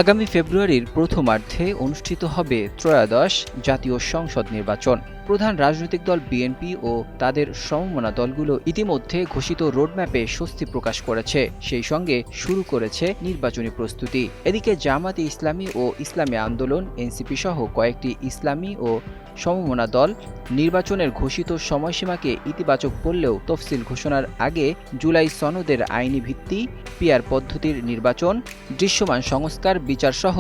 আগামী ফেব্রুয়ারির প্রথমার্ধে অনুষ্ঠিত হবে ত্রয়োদশ জাতীয় সংসদ নির্বাচন। প্রধান রাজনৈতিক দল বিএনপি ও তাদের সমমনা দলগুলো ইতিমধ্যে ঘোষিত রোডম্যাপে স্বস্তি প্রকাশ করেছে, সেই সঙ্গে শুরু করেছে নির্বাচনী প্রস্তুতি। এদিকে জামাতে ইসলামী ও ইসলামী আন্দোলন এনসিপি সহ কয়েকটি ইসলামী ও সমমনা দল নির্বাচনের ঘোষিত সময়সীমাকে ইতিবাচক বললেও তফসিল ঘোষণার আগে জুলাই সনদের আইনি ভিত্তি, পিআর পদ্ধতির নির্বাচন, দৃশ্যমান সংস্কার, বিচারসহ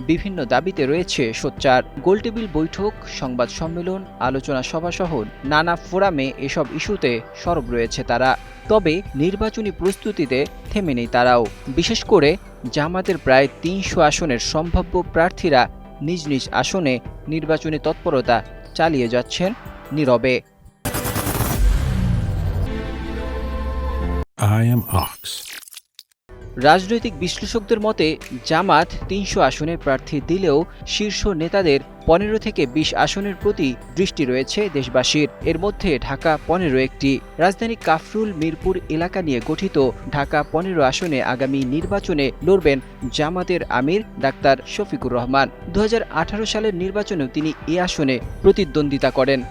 বিভিন্ন দাবিতে রয়েছে সোচ্চার। গোলটেবিল বৈঠক, সংবাদ সম্মেলন, আলোচনা সভাসহ নানা ফোরামে এসব ইস্যুতে সরব রয়েছে তারা। তবে নির্বাচনী প্রস্তুতিতে থেমে নেই তারাও। বিশেষ করে জামাতের প্রায় ৩০০ আসনের সম্ভাব্য প্রার্থীরা নিজ নিজ আসনে নির্বাচনী তৎপরতা চালিয়ে যাচ্ছেন নীরবে। রাজনৈতিক বিশ্লেষকদের মতে জামাত ৩০০ আসনে প্রার্থী দিলেও শীর্ষ নেতাদের ১৫ থেকে ২০ আসনের প্রতি দৃষ্টি রয়েছে দেশবাসীর। এর মধ্যে ঢাকা ১৫ একটি। রাজধানী কাফরুল মিরপুর এলাকা নিয়ে গঠিত ঢাকা ১৫ আসনে আগামী নির্বাচনে লড়বেন জামাতের আমির ডাক্তার শফিকুর রহমান। ২০১৮ সালের নির্বাচনেও তিনি এ আসনে প্রতিদ্বন্দ্বিতা করেন।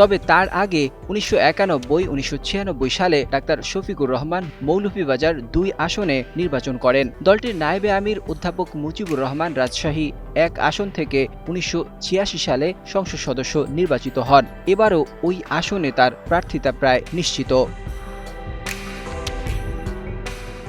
তবে তার আগে ১৯৯১-১৯৯৬ সালে ডাক্তার শফিকুর রহমান মৌলভীবাজার ২ আসনে নির্বাচন করেন। দলটির নায়েবে আমির অধ্যাপক মুজিবুর রহমান রাজশাহী ১ আসন থেকে ১৯৮৬ সালে সংসদ সদস্য নির্বাচিত হন। এবারও ওই আসনে তার প্রার্থিতা প্রায় নিশ্চিত।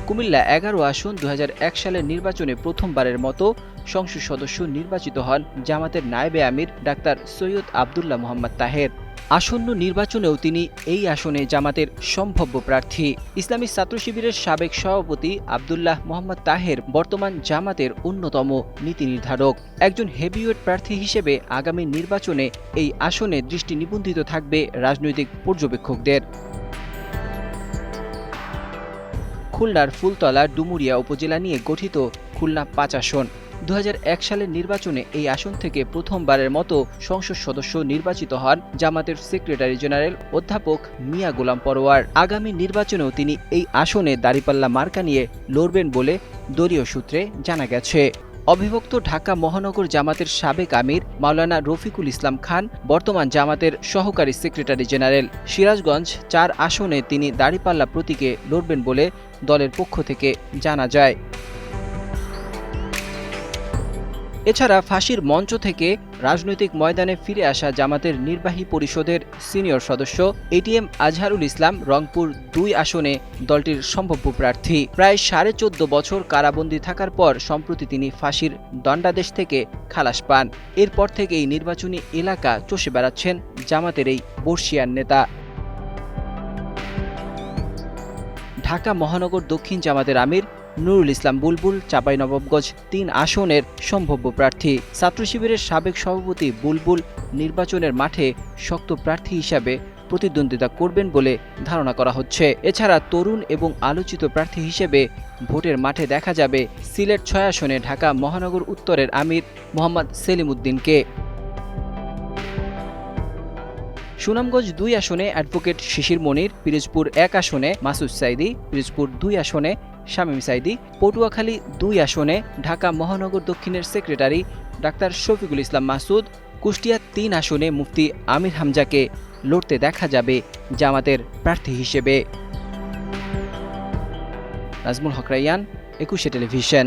কুমিল্লা ১১ আসন ২০০১ সালের নির্বাচনে প্রথমবারের মতো সংসদ সদস্য নির্বাচিত হন জামাতের নায়েবে আমির ডাক্তার সৈয়দ আবদুল্লাহ মোহাম্মদ তাহের। আসন্ন নির্বাচনেও তিনি এই আসনে জামাতের সম্ভাব্য প্রার্থী। ইসলামী ছাত্র শিবিরের সাবেক সভাপতি আবদুল্লাহ মোহাম্মদ তাহের বর্তমান জামাতের অন্যতম নীতি নির্ধারক। একজন হেভিওয়েট প্রার্থী হিসেবে আগামী নির্বাচনে এই আসনে দৃষ্টি নিবন্ধিত থাকবে রাজনৈতিক পর্যবেক্ষকদের। খুলনার ফুলতলা ডুমুরিয়া উপজেলা নিয়ে গঠিত খুলনা ৫ আসন। ২০০১ সালের নির্বাচনে এই আসন থেকে প্রথমবারের মতো সংসদ সদস্য নির্বাচিত হন জামাতের সেক্রেটারি জেনারেল অধ্যাপক মিয়া গোলাম পরোয়ার। আগামী নির্বাচনেও তিনি এই আসনে দাঁড়িপাল্লা মার্কা নিয়ে লড়বেন বলে দলীয় সূত্রে জানা গেছে। অবিভক্ত ঢাকা মহানগর জামাতের সাবেক আমির মাওলানা রফিকুল ইসলাম খান বর্তমান জামাতের সহকারী সেক্রেটারি জেনারেল। সিরাজগঞ্জ ৪ আসনে তিনি দাঁড়িপাল্লা প্রতীকে লড়বেন বলে দলের পক্ষ থেকে জানা যায়। এছাড়া ফাঁসির মঞ্চ থেকে রাজনৈতিক ময়দানে ফিরে আসা জামাতের নির্বাহী পরিষদের সিনিয়র সদস্য এটিএম আজহারুল ইসলাম রংপুর ২ আসনে দলটির সম্ভাব্য প্রার্থী। প্রায় ১৪.৫ বছর কারাবন্দী থাকার পর সম্প্রতি তিনি ফাঁসির দণ্ডাদেশ থেকে খালাস পান। এরপর থেকেই নির্বাচনী এলাকা চষে বেড়াচ্ছেন জামাতের এই বর্ষিয়ান নেতা। ঢাকা মহানগর দক্ষিণ জামাতের আমির নুরুল ইসলাম বুলবুল চাঁপাইনবাবগঞ্জ ৩ আসনের সম্ভাব্য প্রার্থী। ছাত্র শিবিরের সাবেক সভাপতি বুলবুল নির্বাচনের মাঠে শক্ত প্রার্থী হিসাবে প্রতিদ্বন্দ্বিতা করবেন বলে ধারণা করা হচ্ছে। এছাড়া তরুণ এবং আলোচিত প্রার্থী হিসেবে ভোটের মাঠে দেখা যাবে সিলেট ৬ আসনে ঢাকা মহানগর উত্তরের আমির মোহাম্মদ সেলিম উদ্দিনকে। সুনামগঞ্জ ২ আসনে অ্যাডভোকেট শিশির মনির, পিরোজপুর ১ আসনে মাসুদ সাইদি, পিরোজপুর ২ আসনে শামীম সাইদি, পটুয়াখালী ২ আসনে ঢাকা মহানগর দক্ষিণের সেক্রেটারি ডাক্তার শফিকুল ইসলাম মাসুদ, কুষ্টিয়া ৩ আসনে মুফতি আমির হামজাকে লড়তে দেখা যাবে জামাতের প্রার্থী হিসেবে। নাজমুল হক রাইয়ান, ২১ টেলিভিশন।